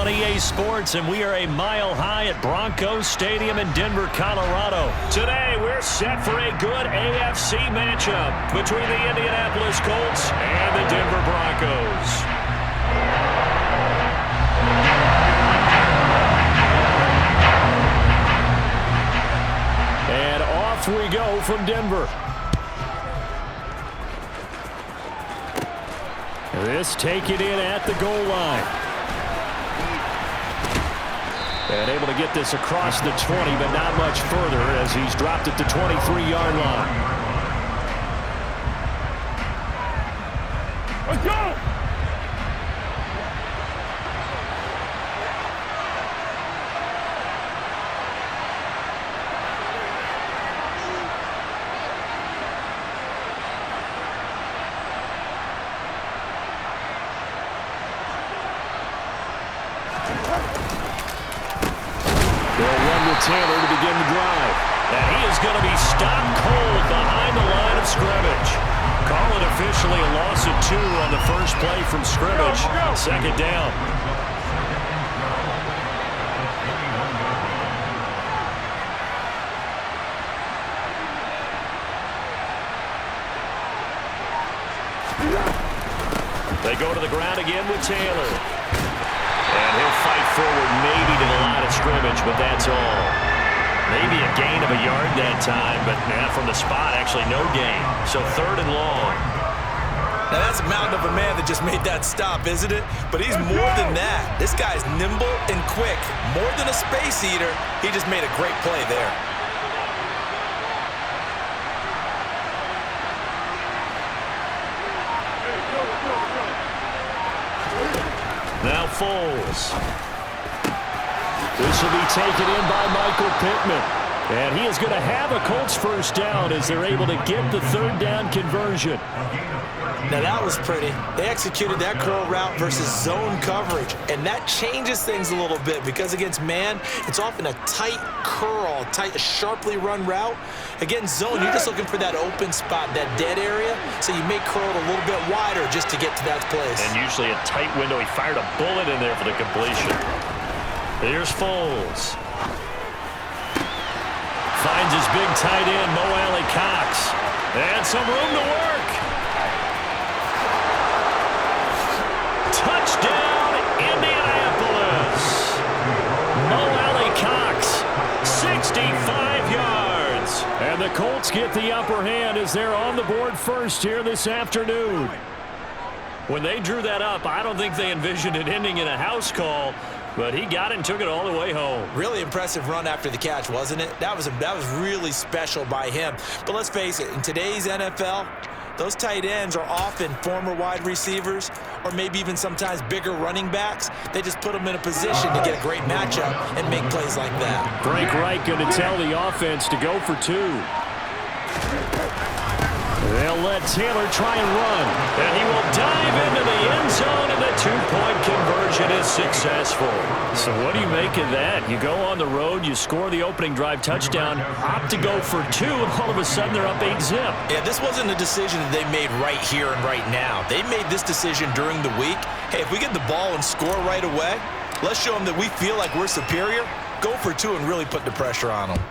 on EA Sports, and we are a mile high at Broncos Stadium in Denver, Colorado. Today, we're set for a good AFC matchup between the Indianapolis Colts and the Denver Broncos. And off we go from Denver. This taken in at the goal line. And able to get this across the 20, but not much further as he's dropped at the 23-yard line. Let's go! Taylor to begin the drive. And he is going to be stopped cold behind the line of scrimmage. Call it officially a loss of 2 on the first play from scrimmage. Second down. They go to the ground again with Taylor. And he'll fight forward maybe to the line of scrimmage, but that's all. Maybe a gain of a yard that time, but from the spot, actually no gain. So third and long. Now that's a mountain of a man that just made that stop, isn't it? But he's more than that. This guy's nimble and quick. More than a space eater, he just made a great play there. Now Foles. This will be taken in by Michael Pittman. And he is going to have a Colts first down as they're able to get the third down conversion. Now that was pretty. They executed that curl route versus zone coverage. And that changes things a little bit because against man, it's often a tight curl, sharply run route. Against zone, you're just looking for that open spot, that dead area. So you may curl it a little bit wider just to get to that place. And usually a tight window. He fired a bullet in there for the completion. Here's Foles. Finds his big tight end, Mo Alley-Cox. And some room to work. Touchdown, Indianapolis. Mo Alley-Cox, 65 yards. And the Colts get the upper hand as they're on the board first here this afternoon. When they drew that up, I don't think they envisioned it ending in a house call, but he got it and took it all the way home. Really impressive run after the catch, wasn't it? That was really special by him. But let's face it, in today's NFL, those tight ends are often former wide receivers or maybe even sometimes bigger running backs. They just put them in a position to get a great matchup and make plays like that. Frank Reich going to tell the offense to go for 2. They'll let Taylor try and run. And he will dive into the end zone, and the 2-point conversion is successful. So what do you make of that? You go on the road, you score the opening drive touchdown, opt to go for 2, and all of a sudden they're up 8-zip. Yeah, this wasn't a decision that they made right here and right now. They made this decision during the week. Hey, if we get the ball and score right away, let's show them that we feel like we're superior. Go for 2 and really put the pressure on them.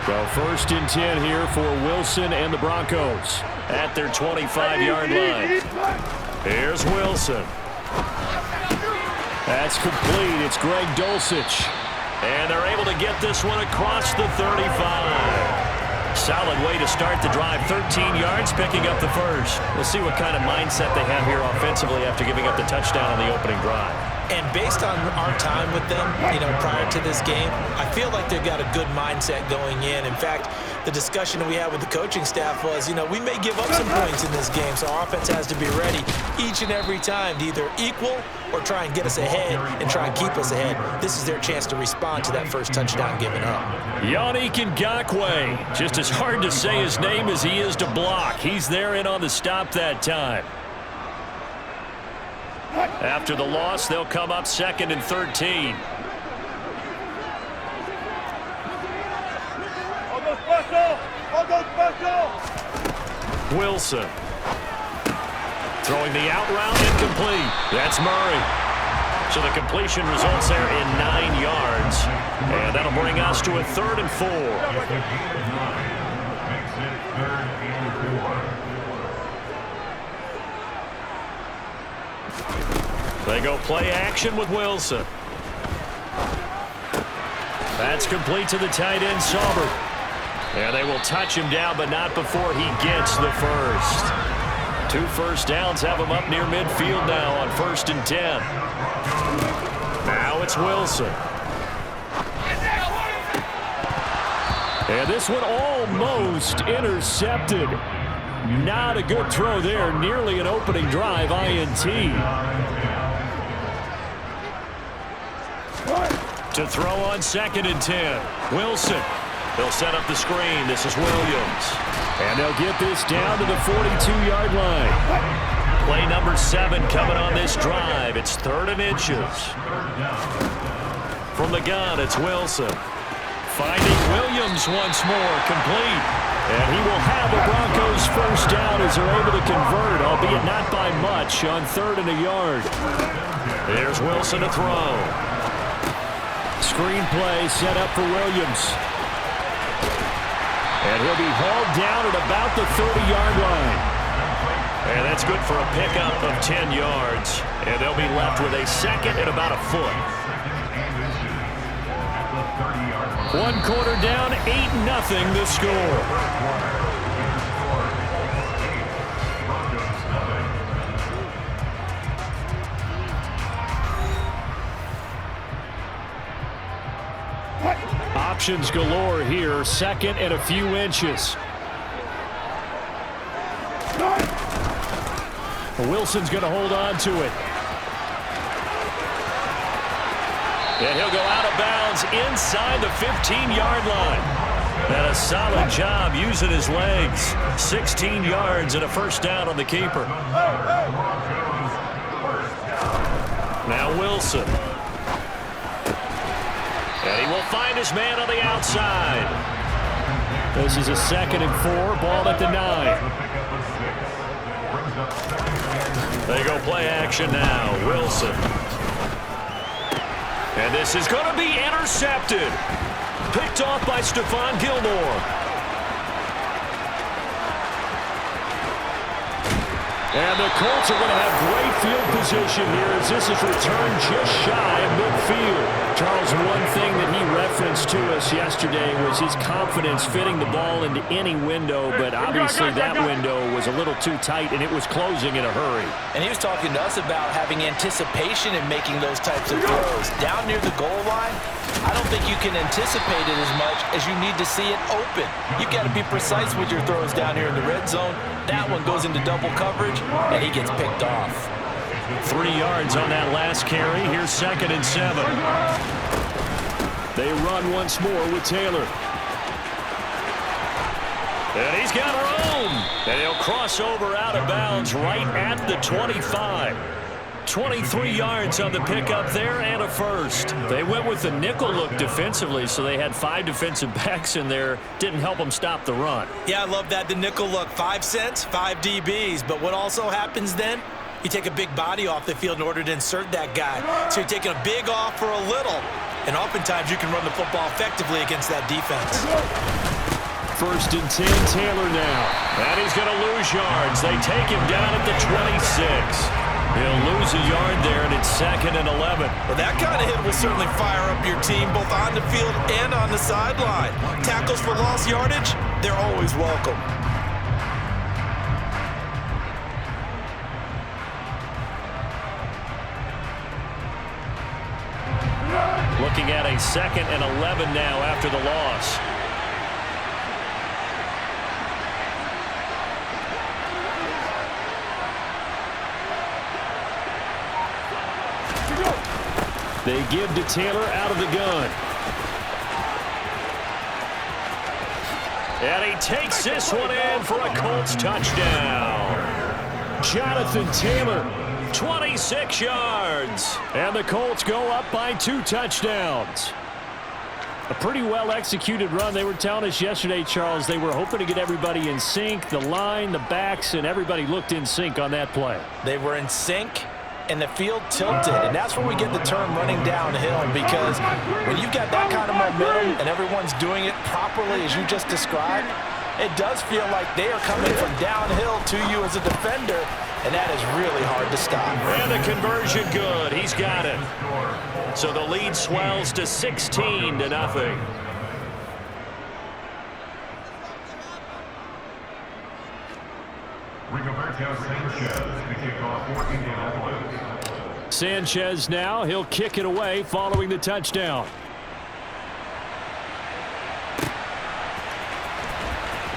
So first and 10 here for Wilson and the Broncos at their 25-yard line. Here's Wilson. That's complete. It's Greg Dulcich. And they're able to get this one across the 35. Solid way to start the drive. 13 yards, picking up the first. We'll see what kind of mindset they have here offensively after giving up the touchdown on the opening drive. And based on our time with them, prior to this game, I feel like they've got a good mindset going in. In fact, the discussion that we had with the coaching staff was, we may give up some points in this game, so our offense has to be ready each and every time to either equal or try and get us ahead and try and keep us ahead. This is their chance to respond to that first touchdown given up. Yannick Ngakoue, just as hard to say his name as he is to block. He's there in on the stop that time. After the loss, they'll come up 2nd and 13. Wilson. Throwing the out route, incomplete. That's Murray. So the completion results there in 9 yards. And that'll bring us to a 3rd and 4. They go play action with Wilson. That's complete to the tight end, Sauber. And they will touch him down, but not before he gets the first. 2 first downs have him up near midfield now on 1st and 10. Now it's Wilson. And this one almost intercepted. Not a good throw there. Nearly an opening drive INT. To throw on 2nd and 10. Wilson. They'll set up the screen. This is Williams. And they'll get this down to the 42-yard line. Play number 7 coming on this drive. It's 3rd and inches. From the gun, it's Wilson. Finding Williams once more, complete. And he will have the Broncos first down as they're able to convert, albeit not by much, on 3rd and a yard. There's Wilson to throw. Screen play set up for Williams. And he'll be hauled down at about the 30-yard line. And that's good for a pickup of 10 yards. And they'll be left with a 2nd and about a foot. 1 quarter down, 8-0 the score. Options galore here. 2nd and a few inches. Wilson's going to hold on to it. And he'll go out of bounds inside the 15-yard line. And a solid job using his legs. 16 yards and a first down on the keeper. Now Wilson. And he will find his man on the outside. This is a 2nd and 4, ball at the 9. They go play action now. Wilson. And this is going to be intercepted. Picked off by Stephon Gilmore. And the Colts are going to have great field position here as this is returned just shy of midfield. Charles, one thing that he referenced to us yesterday was his confidence fitting the ball into any window, but obviously that window was a little too tight and it was closing in a hurry. And he was talking to us about having anticipation in making those types of throws. Down near the goal line, I don't think you can anticipate it as much as you need to see it open. You've got to be precise with your throws down here in the red zone. That one goes into double coverage, and he gets picked off. 3 yards on that last carry. Here's 2nd and 7. They run once more with Taylor. And he's got room. And he'll cross over out of bounds right at the 25. 23 yards on the pickup there and a first. They went with the nickel look defensively, so they had 5 defensive backs in there. Didn't help them stop the run. Yeah, I love that, the nickel look. 5 cents, 5 DBs. But what also happens then? You take a big body off the field in order to insert that guy. So you're taking a big off for a little. And oftentimes you can run the football effectively against that defense. 1st and 10, Taylor now. And he's going to lose yards. They take him down at the 26. He'll lose a yard there, and it's 2nd and 11. Well, that kind of hit will certainly fire up your team, both on the field and on the sideline. Tackles for lost yardage, they're always welcome. Looking at a 2nd and 11 now after the loss. They give to Taylor out of the gun. And he takes this one in for a Colts touchdown. Jonathan Taylor, 26 yards. And the Colts go up by 2 touchdowns. A pretty well-executed run. They were telling us yesterday, Charles, they were hoping to get everybody in sync, the line, the backs, and everybody looked in sync on that play. They were in sync, and the field tilted, and that's where we get the term running downhill, because when you've got that kind of momentum and everyone's doing it properly as you just described, it does feel like they are coming from downhill to you as a defender, and that is really hard to stop. And the conversion good. He's got it. So the lead swells to 16-0. Sanchez now, he'll kick it away following the touchdown.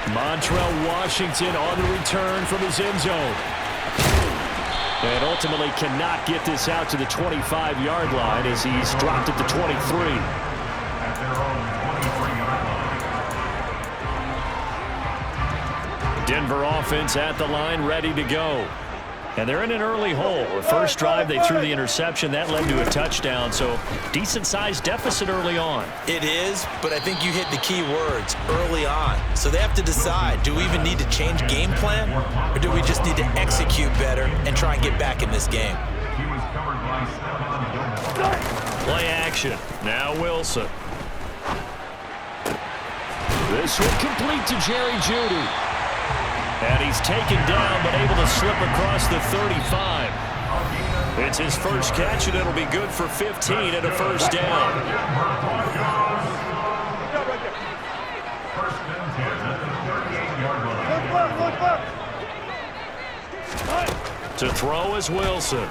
Montrell Washington on the return from his end zone. And ultimately cannot get this out to the 25-yard line as he's dropped at the 23. Denver offense at the line, ready to go. And they're in an early hole. The first drive, they threw the interception. That led to a touchdown, so decent-sized deficit early on. It is, but I think you hit the key words, early on. So they have to decide, do we even need to change game plan, or do we just need to execute better and try and get back in this game? Play action. Now Wilson. This one complete to Jerry Jeudy. And he's taken down, but able to slip across the 35. It's his first catch, and it'll be good for 15 and a first down. To throw is Wilson.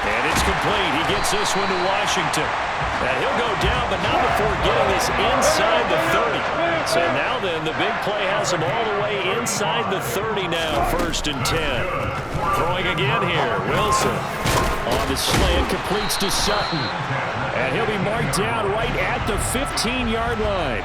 And it's complete. He gets this one to Washington. And he'll go down, but not before getting this inside the 30. So now then, the big play has him all the way inside the 30 now, 1st and 10. Throwing again here, Wilson. On the slant, completes to Sutton. And he'll be marked down right at the 15-yard line.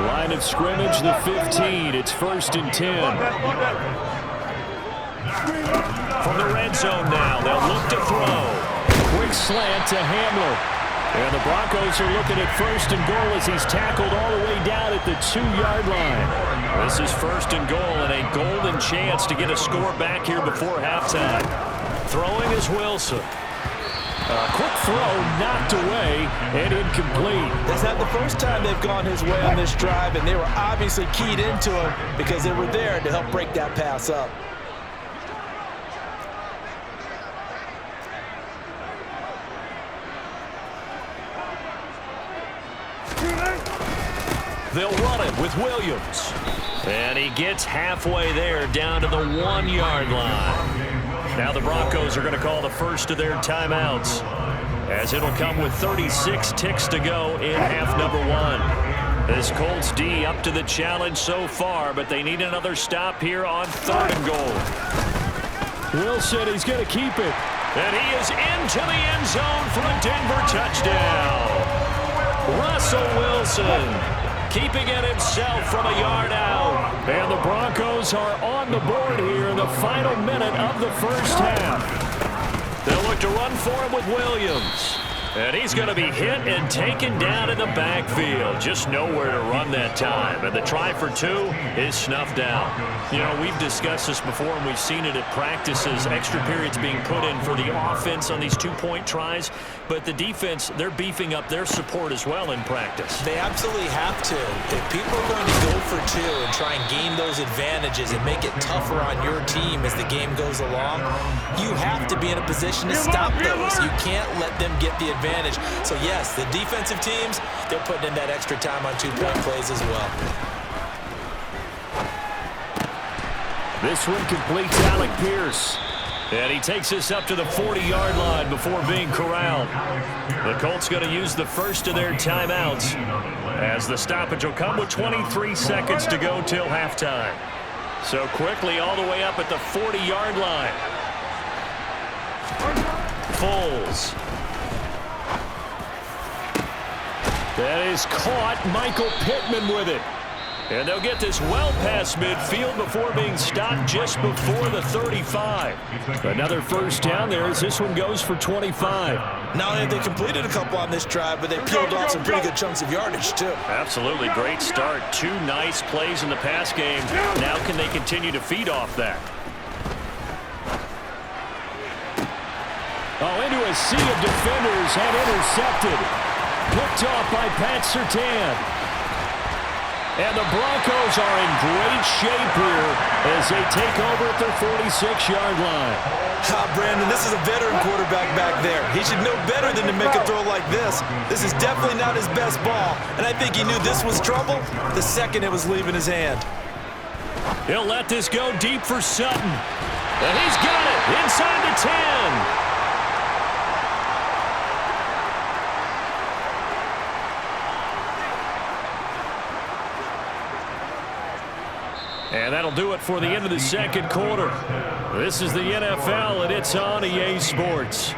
Line of scrimmage, the 15. It's 1st and 10. From the red zone now, they'll look to throw. Quick slant to Hamler. And the Broncos are looking at 1st and goal as he's tackled all the way down at the 2-yard line. This is 1st and goal and a golden chance to get a score back here before halftime. Throwing is Wilson. A quick throw knocked away and incomplete. That's not the first time they've gone his way on this drive, and they were obviously keyed into him because they were there to help break that pass up. They'll run it with Williams. And he gets halfway there down to the 1-yard line. Now the Broncos are going to call the first of their timeouts, as it'll come with 36 ticks to go in half number 1. This Colts D up to the challenge so far, but they need another stop here on 3rd and goal. Wilson, he's going to keep it. And he is into the end zone for a Denver touchdown. Russell Wilson keeping it himself from a yard out. And the Broncos are on the board here in the final minute of the first half. They'll look to run for him with Williams. And he's going to be hit and taken down in the backfield. Just nowhere to run that time. And the try for 2 is snuffed out. You know, we've discussed this before, and we've seen it at practices. Extra periods being put in for the offense on these 2-point tries. But the defense, they're beefing up their support as well in practice. They absolutely have to. If people are going to go for 2 and try and gain those advantages and make it tougher on your team as the game goes along, you have to be in a position to stop those. You can't let them get the advantage. So, yes, the defensive teams, they're putting in that extra time on 2-point plays as well. This one completes Alec Pierce. And he takes this up to the 40-yard line before being corralled. The Colts going to use the first of their timeouts, as the stoppage will come with 23 seconds to go till halftime. So quickly all the way up at the 40-yard line. Foles. That is caught. Michael Pittman with it. And they'll get this well past midfield before being stopped just before the 35. Another first down there as this one goes for 25. Not only have they completed a couple on this drive, but they peeled off some pretty good chunks of yardage, too. Absolutely great start. 2 nice plays in the pass game. Now can they continue to feed off that? Oh, into a sea of defenders and intercepted. Picked off by Pat Surtain. And the Broncos are in great shape here as they take over at their 46-yard line. Brandon, this is a veteran quarterback back there. He should know better than to make a throw like this. This is definitely not his best ball, and I think he knew this was trouble the second it was leaving his hand. He'll let this go deep for Sutton. And he's got it inside the 10. And that'll do it for the end of the second quarter. This is the NFL, and it's on EA Sports.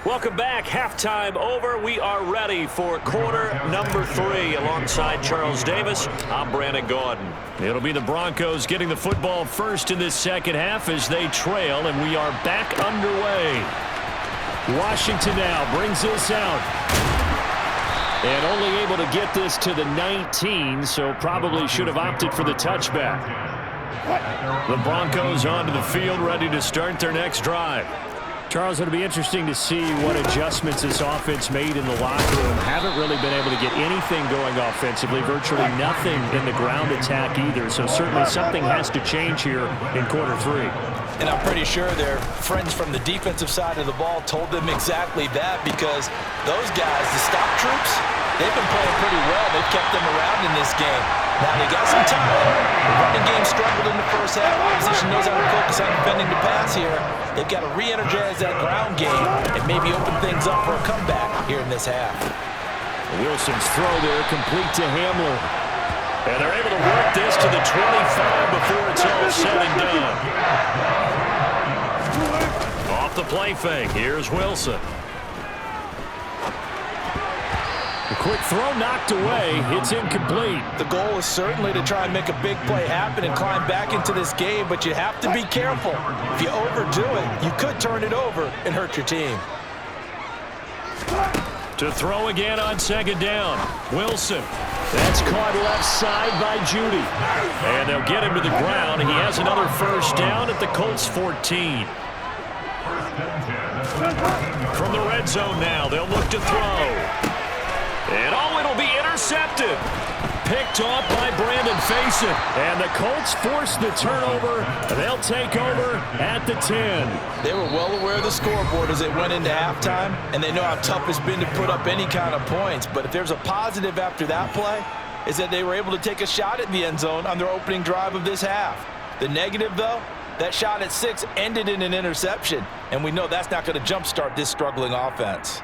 Welcome back. Halftime over. We are ready for quarter number 3. Alongside Charles Davis, I'm Brandon Gaudin. It'll be the Broncos getting the football first in this second half as they trail, and we are back underway. Washington now brings this out. And only able to get this to the 19, so probably should have opted for the touchback. The Broncos onto the field, ready to start their next drive. Charles, it'll be interesting to see what adjustments this offense made in the locker room. Haven't really been able to get anything going offensively, virtually nothing in the ground attack either. So certainly something has to change here in quarter 3. And I'm pretty sure their friends from the defensive side of the ball told them exactly that, because those guys, the stop troops, they've been playing pretty well. They've kept them around in this game. Now they got some time. The running game struggled in the first half. Opposition knows how to focus on defending the pass here. They've got to re-energize that ground game and maybe open things up for a comeback here in this half. Wilson's throw there complete to Hamler. And they're able to work this to the 25 before it's all said and done. Off the play fake. Here's Wilson. A quick throw knocked away. It's incomplete. The goal is certainly to try and make a big play happen and climb back into this game, but you have to be careful. If you overdo it, you could turn it over and hurt your team. To throw again on second down. Wilson. That's caught left side by Judy. And they'll get him to the ground. He has another first down at the Colts 14. From the red zone now, they'll look to throw. And it'll be intercepted. Picked off by Brandon Faison. And the Colts force the turnover. They'll take over at the 10. They were well aware of the scoreboard as they went into halftime, and they know how tough it's been to put up any kind of points. But if there's a positive after that play, is that they were able to take a shot at the end zone on their opening drive of this half. The negative, though, that shot at 6 ended in an interception, and we know that's not going to jumpstart this struggling offense.